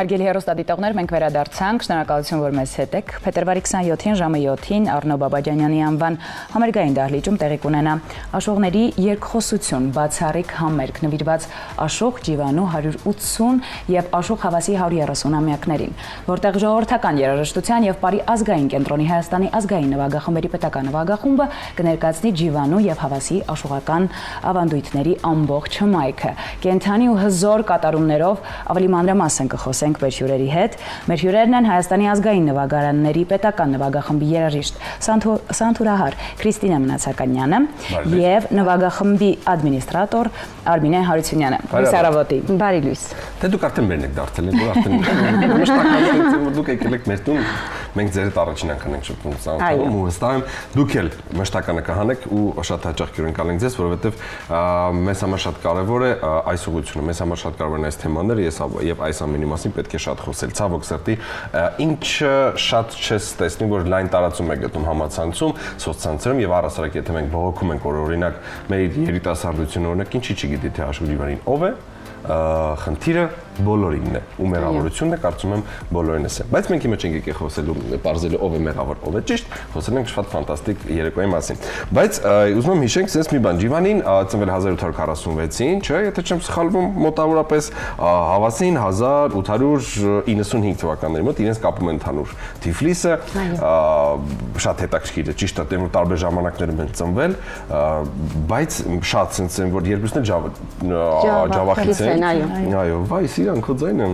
Հարգելի հեռուստադիտողներ, մենք վերադարձանք, շնորհակալություն, որ մեզ հետ եք։ Փետրվարի 27-ին ժամը 7-ին Առնո Բաբաջանյանի անվան համերգային դահլիճում տեղի կունենա Աշողների երկխոսություն, բացառիկ համերգ, նվիրված Աշող Ջիվանու 180 եւ Աշող Հավասի 130-ամյակներին, որտեղ ժողովրդական երաժշտության եւ Պարի ազգային կենտրոնի Հայաստանի ազգային նվագախմբերի պետական նվագախումբը կներկայացնի Ջիվանու եւ Հավասի աշողական ավանդույթների ամբողջ հմայքը։ Կենթանի ու հզոր կատարումներով ավելի մանրամասն կխոսենք մեր հյուրերի հետ։ Մեր հյուրերն են Հայաստանի ազգային նվագարանների պետական նվագախմբի երաժիշտ Սանթուրահար Քրիստինա Մնացականյանը եւ նվագախմբի ադմինիստրատոր Արմինե Հարությունյանը։ Լույս առավոտի։ Բարի լույս։ Դե դուք արդեն մերն եք դարձել, դուք արդեն մշտական դուք եկել եք մեր տուն, մենք ձեր հետ առաջին անգամ ենք շփվում Սանթուրում ու հստակ եմ դուք էլ մշտականը կհանեք ու շատ հաճախ հյուրընկալ ենք ձեզ, որովհետեւ մեզ համար շատ կարեւոր է այս ուղղությունը, մեզ համար շատ կարեւոր են այս թեմաները, եւ այս ամենի մասին պետք է շատ խոսել։ Ցավոք սրտի, ինչ շատ չես տեսնի, որ լայն տարածում է գտնում համացանցում, սոցցանցերում եւ առասարակ եթե մենք բողոքում ենք, որ օրինակ մեր երիտասարդությունը օրինակ ինչի չգիտի թե Աշող Ջիվանին ով է, խնդիրը բոլորինն է ու մեղավորությունն է, կարծում եմ բոլորինս է։ Բայց մենք հիմա չենք եկել խոսելու, բարձելու ով է մեղավոր, ով է ճիշտ, խոսել ենք շատ ֆանտաստիկ երեկոյի մասին։ Բայց ուզում եմ հիշենք sense մի բան, Ջիվանին ծնվել 1846-ին, չէ, եթե չեմ սխալվում, մոտավորապես Հավասին 1895 թվականների մոտ իրենց կապում են ընդհանուր Թիֆլիսը, շատ հետաքրքիր է, ճիշտ է, դեռ տարբեր ժամանակներում են ծնվել, բայց շատ sense են, որ երկուսն էլ Ջավախից են, այո, վայ, սիրան քո ձայնը։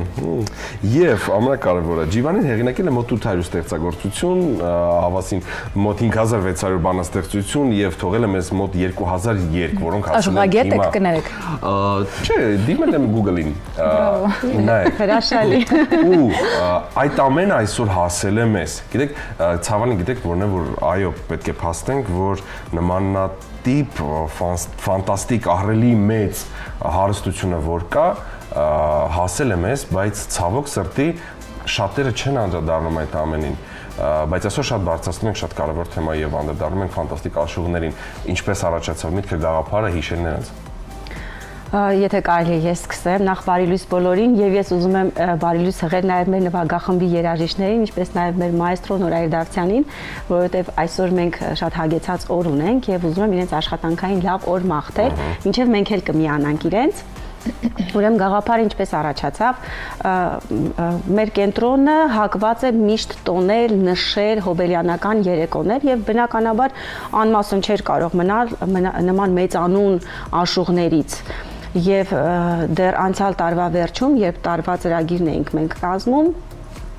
Եվ ամենակարևորը, Ջիվանին հեղինակել է մոտ 800 ստեղծագործություն, Հավասին մոտ 5600 բանաստեղծություն եւ թողել է մեզ մոտ 2000 երգ, որոնք հասել են հիմա։ Աշողագետ եք կներեք։ Չէ, դիմել եմ Google-ին։ Նայեք։ Հրաշալի։ Ու այդ ամենը այսօր հասել է մեզ։ Գիտեք, ցավալի գիտեք որն է, որ այո, պետք է փաստենք, որ նմանատիպ ֆանտաստիկ ահռելի մեծ հարստությունը որ կա, հասել է մեզ, բայց ցավոք սրտի շատերը չեն անդրադառնում այդ ամենին, բայց այսօր շատ բարձրացնում ենք շատ կարևոր թեմա եւ անդրադառնում ենք ֆանտաստիկ աշուղներին, ինչպես առաջացավ միտքը գաղափարը հիշել նրանց։ Եթե կարելի է ես սկսեմ, նախ բարի լույս բոլորին եւ ես ուզում եմ բարի լույս հղել նաեւ մեր նվագախմբի երաժիշտներին, ինչպես նաեւ մեր մայստրո Նորայր Դավթյանին, որովհետեւ այսօր մենք շատ հագեցած օր ունենք եւ ուզում եմ իրենց աշխատանքային լավ օր մաղթել, մինչեւ մենք էլ կմիանանք իրենց։ Ուրեմն գաղափարը ինչպես առաջացավ, մեր կենտրոնը հակված է միշտ տոնել, նշել հոբելյանական երեկոներ եւ բնականաբար անմասն չէր կարող մնալ նման մեծանուն աշուղներից եւ դեռ անցյալ տարվա վերջում, երբ տարվա ծրագիրն էինք մենք կազմում,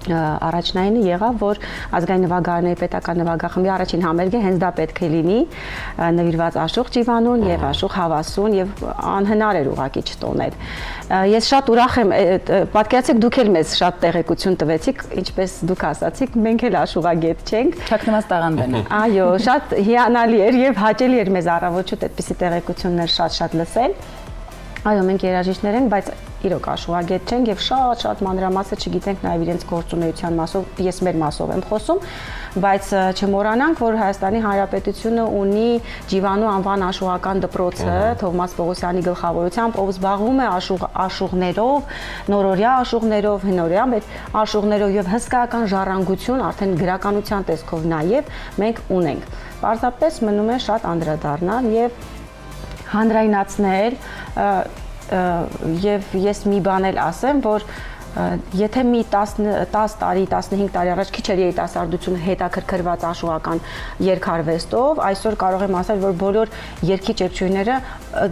առաջնայինը եղավ, որ ազգային նվագարանների պետական նվագախմբի առաջին համերգը հենց դա պետք է լինի, նվիրված Աշող Ջիվանուն եւ Աշող Հավասուն եւ անհնար էր ուղղակի չտոնել։ Ես շատ ուրախ եմ, պատկերացեք դուք էլ մեզ շատ տեղեկություն տվեցիք, ինչպես դուք ասացիք, մենք էլ աշուղագետ չենք։ Չակնված տաղանդեն։ Այո, շատ հիանալի էր եւ հաճելի էր մեզ առավոտը այդպիսի տեղեկություններ շատ լսել։ Այո, մենք երաժիշտներ ենք, բայց իրոք աշուղագետ չենք եւ շատ մանրամասը չգիտենք նաեւ իրենց գործունեության մասով, ես մեր մասով եմ խոսում, բայց չմոռանանք, որ Հայաստանի Հանրապետությունը ունի Ջիվանու անվան աշուղական դպրոցը Թովմաս Պողոսյանի գլխավորությամբ, ով զբաղվում է աշուղներով, նորօրյա աշուղներով, հնորյա աշուղներով եւ հսկայական ժառանգություն արդեն գրականության տեսքով նաեւ մենք ունենք։ Պարզապես մնում է շատ անդրադառնալ եւ հանրայնացնել եւ ես մի բան էլ ասեմ, որ եթե մի 10 տարի, 15 տարի առաջ քիչ էր երիտասարդությունը հետաքրքրված աշուղական երգարվեստով, այսօր կարող եմ ասել, որ բոլոր երգիչ երգչուհիները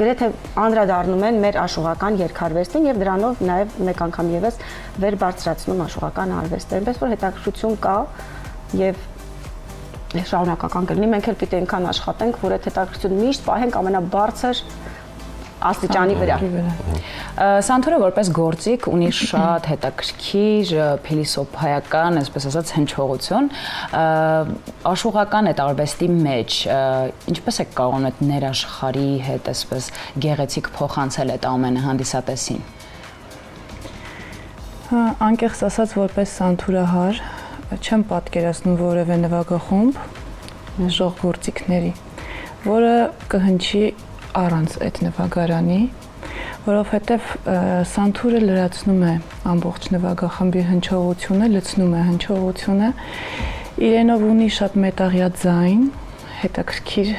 գրեթե անդրադառնում են մեր աշուղական երգարվեստին եւ դրանով նաեւ մեկ անգամ եւս վեր բարձրացնում աշուղական արվեստը, այնպես որ հետաքրքրություն կա եւ շարունակական կլինի, մենք էլ պիտի այնքան աշխատենք, որ այդ հետաքրքրությունը միշտ պահենք ամենաբարձր աստիճանի վրա։ Սանթուրը որպես գործիք ունի շատ հետաքրքիր փիլիսոփայական, այսպես ասած, հնչողություն, աշուղական այդ արվեստի մեջ, ինչպես եք կարողանում այդ ներաշխարհի հետ այսպես գեղեցիկ փոխանցել այդ ամենը հանդիսատեսին։ Անկեղծ ասած, որպես Սանթուրահար չեմ պատկերացնում որևէ նվագախումբ ժողգործիքների, որը կհնչի առանց այդ նվագարանի, որովհետև սանթուրը լրացնում է ամբողջ նվագախմբի հնչողությունը, լցնում է հնչողությունը, իրենով ունի շատ մետաղյա ձայն, հետաքրքիր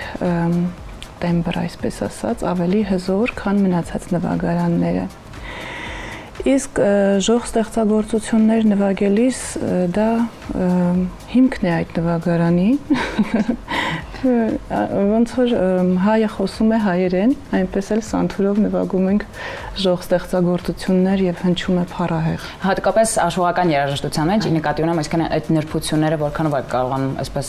տեմբր, այսպես ասած, ավելի հզոր, քան մնացած նվագարանները։ Իսկ ժող ստեղծագործություններ նվագելիս դա հիմքն է այդ նվագարանի, ոնց որ հայը խոսում է հայերեն, այնպես էլ սանթուրով նվագում ենք ժող ստեղծագործություններ եւ հնչում է փառահեղ։ Հատկապես աշխուղական երաժշտության մեջ նկատի ունեմ այսքան այդ նրբությունները որքանով է կարողանում այսպես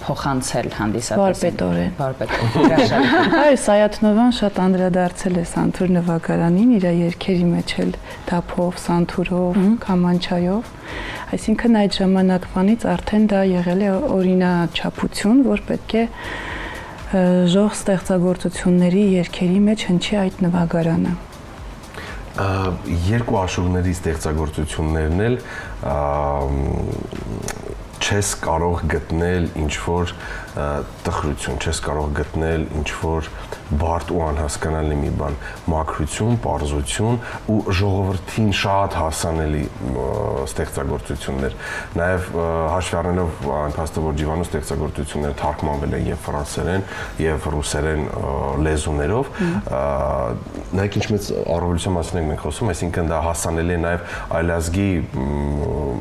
փոխանցել հանդիսատեսին։ Վարպետորեն։ Այո, Սայաթնովան շատ անդրադարձել է սանթուր նվագարանին, իր երգերի մեջ էլ դափով, սանթուրով, կամանչայով։ Այսինքն այդ ժամանակվանից արդեն դա եղել է օրինաչափություն, որ պետք է ժող ստեղծագործությունների երգերի մեջ հնչի այդ նվագարանը։ Երկու աշխուղների ստեղծագործություններն էլ չես կարող գտնել ինչ-որ տխրություն, չես կարող գտնել ինչ-որ բարդ ու անհասկանալի մի բան, մաքրություն, պարզություն ու ժողովրդին շատ հասանելի ստեղծագործություններ։ Նաև հաշվի առնելով այն փաստը, որ Ջիվանու ստեղծագործությունները թարգմանվել են եւ ֆրանսերեն, եւ ռուսերեն լեզուներով, նայեք ինչ մեծ առավելության մասին ենք մենք խոսում, այսինքն դա հասանելի է նաև այլազգի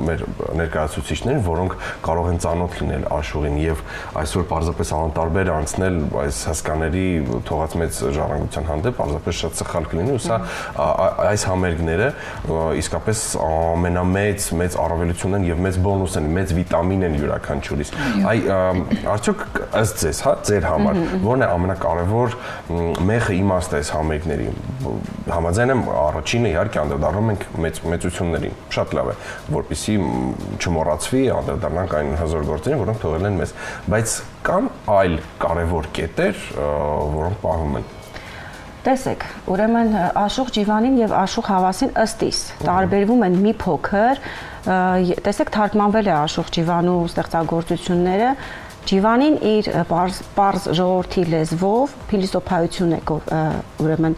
մեր ներկայացուցիչներին, որոնք կարող են ծանոթ լինել աշխուղին եւ այսօր պարզապես անտարբեր անցնել այս հասկաների թողած մեծ ժառանգության հանդեպ, պարզապես շատ սխալ կլինի ու սա այս համերգները իսկապես ամենամեծ առավելությունն են եւ մեծ բոնուս են, մեծ վիտամին են յուրաքանչյուրիս։ Արդյոք ըստ ձեզ, հա, ձեր համար ո՞րն է ամենակարևոր մեխը իմաստը այս համերգների։ Համաձայն եմ առաջինը իհարկե անդրադառնում ենք մեծություններին։ Շատ լավ է, որպեսզի չմոռացվի, անդրադառնանք այն հզոր գործերին, որոնք թողել են մեզ, բայց կան այլ կարևոր կետեր, որոնք պահում են։ Տեսեք, ուրեմն Աշուղ Ջիվանին եւ Աշուղ Հավասին ըստ իս տարբերվում են մի փոքր, տեսեք թարգմանվել է Աշուղ Ջիվանու ստեղծագործությունները, Ջիվանին իր պարզ ժողովրդի լեզվով փիլիսոփայություն է ուրեմն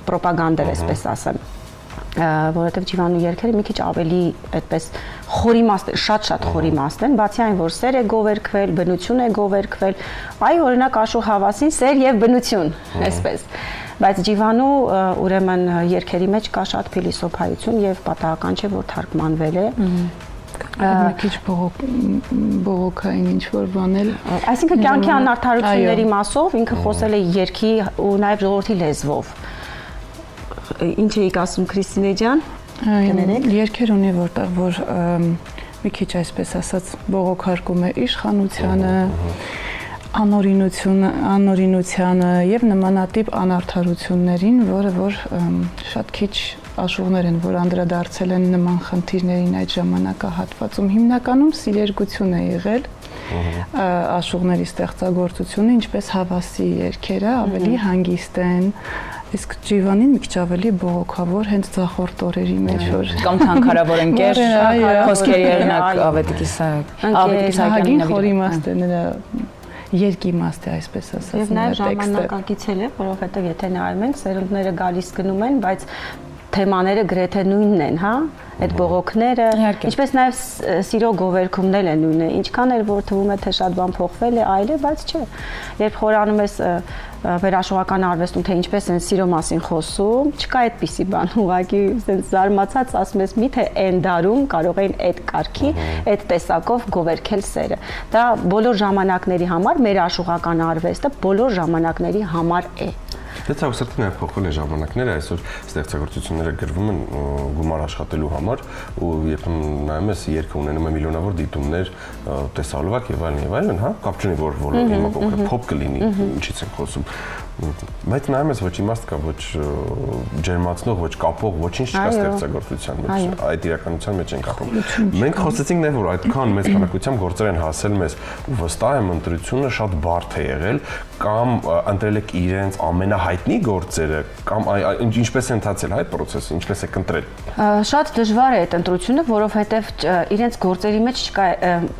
պրոպագանդել, այսպես ասեմ, որովհետև Ջիվանու երգերը մի քիչ ավելի այդպես խորիմաստ, շատ խորիմաստ են, բացի այն, որ սեր է գովերքվել, բնություն է գովերքվել, այ օրինակ Աշուղ Հավասին սեր եւ բնություն, այսպես, բայց Ջիվանու ուրեմն երգերի մեջ կա շատ փիլիսոփայություն եւ պատահական չէ, որ թարգմանվել է։ Մի քիչ բողոքային ինչ-որ բանել։ Այսինքն կյանքի անարդարությունների մասով ինքը խոսել է երգի ու նաև ժողովրդի լեզվով։ Ինչ էիք ասում Քրիստինե ջան։ Երգեր ունի, որտեղ որ մի քիչ այսպես ասած բողոքարկում է իշխանությանը, անօրինությանը եւ նմանատիպ անարդարություններին, որը որ շատ քիչ աշուղներ են, որ անդրադարձել են նման խնդիրներին այդ ժամանակահատվածում։ Հիմնականում սիրերգություն է եղել աշուղների ստեղծագործությունը, ինչպես Հավասի երգերը ավելի հանգիստ են, իսկ Ջիվանին մի քիչ ավելի բողոքավոր, հենց ձախորդ օրերի մեջ որ կամ թանկարավոր ընկեր, խոսքերի եղնակ Ավետիք Իսահակյանի խորիմաստ է նրա երկի իմաստ է, այսպես ասած, եւ նաեւ ժամանակակից է, որովհետեւ եթե նայում ենք, սերունդները գալիս գնում են, բայց թեմաները գրեթե նույնն են, հա, այդ բողոքները, ինչպես նաև սիրո գովերքումն է նույնը, ինչքան էլ որ թվում է թե շատ բան փոխվել է, այլ է, բայց չէ։ Երբ խորանում ես վերաշխողական արվեստում թե ինչպես են սիրո մասին խոսում, չկա այդպիսի բան, ուղղակի ասենց զարմացած ասում ես, միթե այն դարում կարող էին այդ կարգի, այդ տեսակով գովերքել սերը։ Դա բոլոր ժամանակների համար, մեր աշխողական արվեստը բոլոր ժամանակների համար է։ Դե ցավ սրտին է փոխվել են ժամանակները, այսօր ստեղծագործությունները գրվում են գումար աշխատելու համար ու երբեմն նայում ես երգը ունենում է միլիոնավոր դիտումներ, տեսահոլովակ եւ այլն, հա, կապ չունի որ հիմա կոնկրետ փոփ կլինի, ինչից ենք խոսում։ Բայց նայում ես ոչ իմաստ կա, ոչ ջերմացնող, ոչ կապող, ոչինչ չկա ստեղծագործության մեջ, այդ իրականության մեջ ենք ապրում։ Մենք խոսեցինք նաև որ այդքան մեծ քանակությամբ գործեր են հասել մեզ ու վստահ եմ ընտրությունը շատ բարդ է եղել, կամ ընտրել եք իրենց ամենահայտնի գործերը կամ ինչպես է ընթացել այդ process-ը, ինչպես եք ընտրել։ Շատ դժվար է այդ ընտրությունը, որովհետև իրենց գործերի մեջ չկա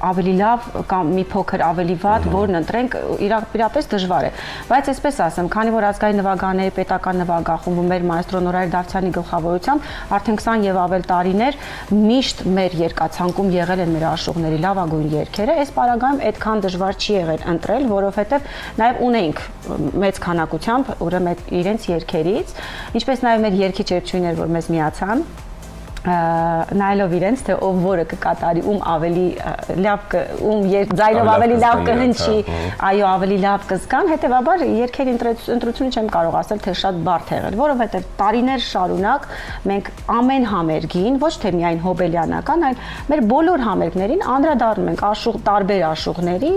ավելի լավ կամ մի փոքր ավելի վատ, որն ընտրենք, իրապես դժվար է։ Բայց այսպես ասեմ, քանի որ ազգային նվագաների պետական նվագախումբը մեր մայստրո Նորայր Դավթյանի գլխավորությամբ արդեն 20 եւ ավել տարիներ միշտ մեր երկացանկում եղել են մեր աշխուղների լավագույն երգերը, այս պարագայում այդքան դժվար չի եղել ընտրել, որովհետև նաև ունեինք մեծ քանակությամբ ուրեմն իրենց երգերից, ինչպես նաև մեր երգիչ երգչուհիներ, որ մեզ միացան, նայելով իրենց, թե ով որը կկատարի, ում ավելի լավ ձայնով ավելի լավ կհնչի, այո, ավելի լավ կզգան, հետևաբար երգերի ընտրությունը չեմ կարող ասել, թե շատ բարդ է եղել, որովհետև տարիներ շարունակ մենք ամեն համերգին, ոչ թե միայն հոբելյանական, այլ մեր բոլոր համերգներին անդրադառնում ենք տարբեր աշխուղների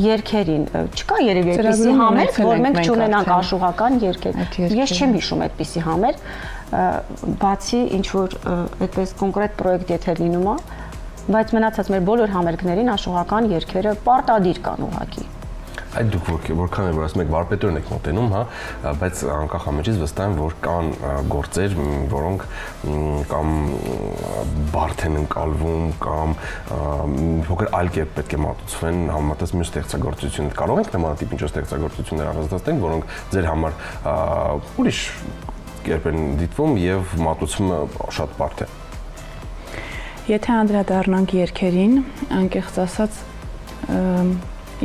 երգերին։ Չկա երևի այդպիսի համերգ, որ մենք չունենանք աշխուղական երգեր։ Ես չեմ հիշում այդպիսի համերգ, բացի ինչ որ այդպես կոնկրետ պրոյեկտ եթե լինում է, բայց մնացած մեր բոլոր համերգներին աշխուղական երգերը պարտադիր կան ուղղակի։ Այդ դուք որքան եմ որ ասում եք վարպետորն եք մոտենում, հա, բայց անկախ ամենից վստահ եմ, որ կան գործեր, որոնք կամ բարդ են ընկալվում, կամ փոքր այլ կերպ պետք է մատուցվեն համեմատած մյուս ստեղծագործություններ։ Կարող ենք նմանատիպ ինչ-որ ստեղծագործություններ առանձնացնել, որոնք ձեր համար ուրիշ կերպ են դիտվում եւ մատուցումը շատ բարդ է։ Եթե անդրադառնանք երգերին, անկեղծ ասած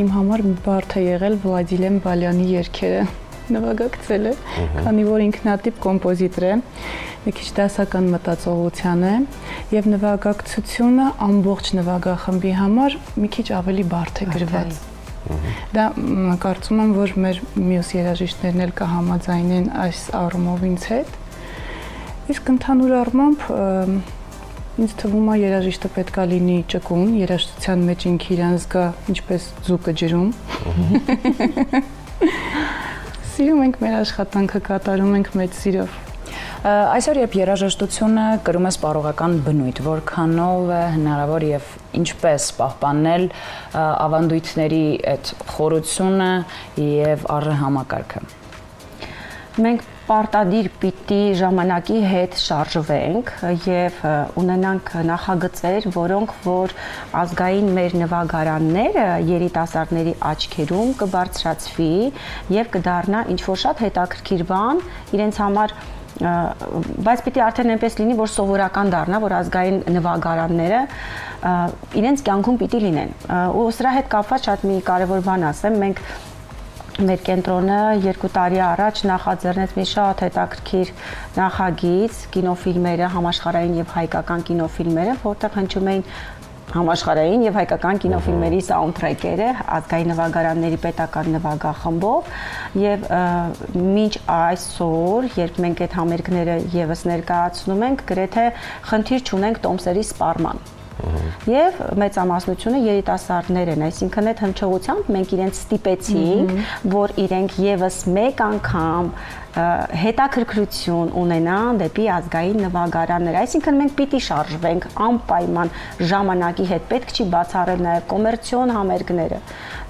իմ համար բարդ է եղել Վլադիմիր Բալյանի երգերը նվագակցելը, քանի որ ինքնատիպ կոմպոզիտոր է, մի քիչ դասական մտածողության է եւ նվագակցությունը ամբողջ նվագախմբի համար մի քիչ ավելի բարդ է գրված։ Դա կարծում եմ, որ մեր մյուս երաժիշտներն էլ կհամաձայնեն այս առումով ինձ հետ։ Իսկ ընդհանուր առմամբ ինձ թվում է երաժիշտը պետք է լինի ճկուն, երաժշտության մեջ ինքը իրան զգա ինչպես ձուկը ջրում։ Սիրում ենք մեր աշխատանքը, կատարում ենք մեծ սիրով։ Այսօր երբ երաժշտությունը կրում է սպառողական բնույթ, որքանով է հնարավոր եւ ինչպես պահպանել ավանդույթների այդ խորությունը եւ առհամակարգը։ Մենք պարտադիր պիտի ժամանակի հետ շարժվենք եւ ունենանք նախագծեր, որոնք որ ազգային մեր նվագարանները երիտասարդների աչքերում կբարձրացվի եւ կդառնա ինչ որ շատ հետաքրքիր բան իրենց համար, բայց պիտի արդեն այնպես լինի, որ սովորական դառնա, որ ազգային նվագարանները իրենց կյանքում պիտի լինեն։ Ու սրա հետ կապված շատ մի կարևոր բան ասեմ, մենք մեր կենտրոնը 2 տարի առաջ նախաձեռնեց մի շատ հետաքրքիր նախագիծ, կինոֆիլմերը, համաշխարհային եւ հայկական կինոֆիլմերը, որտեղ հնչում էին համաշխարհային եւ հայկական կինոֆիլմերի սաունդթրեքերը ազգային նվագարանների պետական նվագախմբով եւ մինչ այսօր, երբ մենք այդ համերգները եւս ներկայացնում ենք, գրեթե խնդիր չունենք տոմսերի սպառման։ Եվ մեծամասնությունը երիտասարդներ են, այսինքն այդ հնչողությամբ մենք իրենց ստիպեցինք, որ իրենք եւս մեկ անգամ հետաքրքրություն ունենան դեպի ազգային նվագարաններ, այսինքն մենք պիտի շարժվենք անպայման ժամանակի հետ, պետք չի բացառել նաև կոմերցիոն համերգները,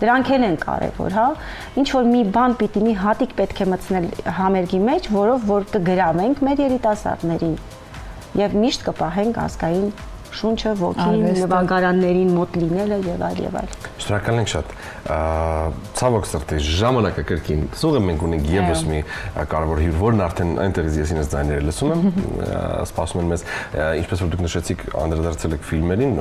դրանք էլ են կարևոր, հա, ինչ որ մի բան պիտի, մի հատիկ պետք է մտցնել համերգի մեջ, որով որ կգրավենք մեր երիտասարդներին եւ միշտ կպահենք ազգային շունչը, ոգին, նվագարաններին մոտ լինելը եւ այլ եւ այլ։ Շնորհակալ ենք շատ։ Ցավոք սրտի ժամանակակրկին սուղ մենք ունենք եւս մի կարևոր հյուր, որն արդեն այնտեղից ես ինձ ձայները լսում եմ, սպասում են մեզ, ինչպես որ դուք նշեցիք, անդրադարձել եք ֆիլմերին,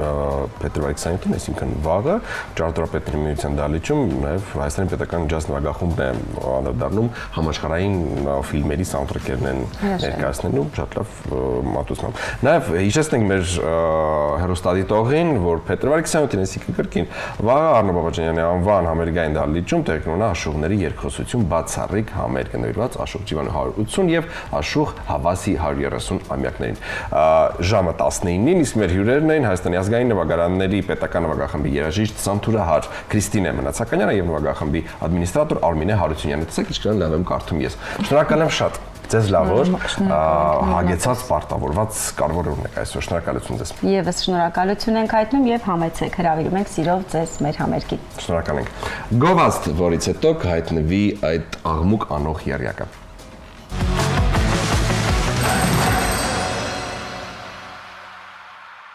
փետրվարի 27-ին, այսինքն վաղը, Ճարտարապետների միության դահլիճում նաեւ Հայաստանի պետական ջազ նվագախումբն է անդրադառնում համաշխարհային ֆիլմերի սաունդթրեքերն են ներկայացնելու, շատ լավ մատուցում։ Նաեւ հիշեցնենք մեր հեռուստադիտողին, որ փետրվարի 27-ին այսինքն կրկին վաղը Առնո Բաբաջանյանի անվան համերգային դահլիճում տեղի կունենա աշխուղների երկխոսություն բացառիկ համերգը նվիրված Աշոկ Ջիվանի 180 եւ Աշուղ Հավասի 130 ամյակներին։ Ժամը 19-ին իսկ մեր հյուրերն էին Հայաստանի ազգային նվագարանների պետական նվագախմբի երաժիշտ Սանթուրահար Քրիստինե Մնացականյանը եւ նվագախմբի ադմինիստրատոր Արմինե Հարությունյանը։ Տեսեք, ինչքան լավ եմ կարդում ես։ Շնորհակալ եմ շատ։ Ձեզ լավ օր, հագեցած, պարտավորված կարևոր օրն եք այսօր։ Շնորհակալություն ձեզ։ Եվս շնորհակալություն ենք հայտնում եւ համեցեք, հրավիրում ենք սիրով ձեզ մեր համերգին։ Շնորհակալ ենք։ Գովազդ, որից հետո կհայտնվի այդ աղմուկ անող եռյակը։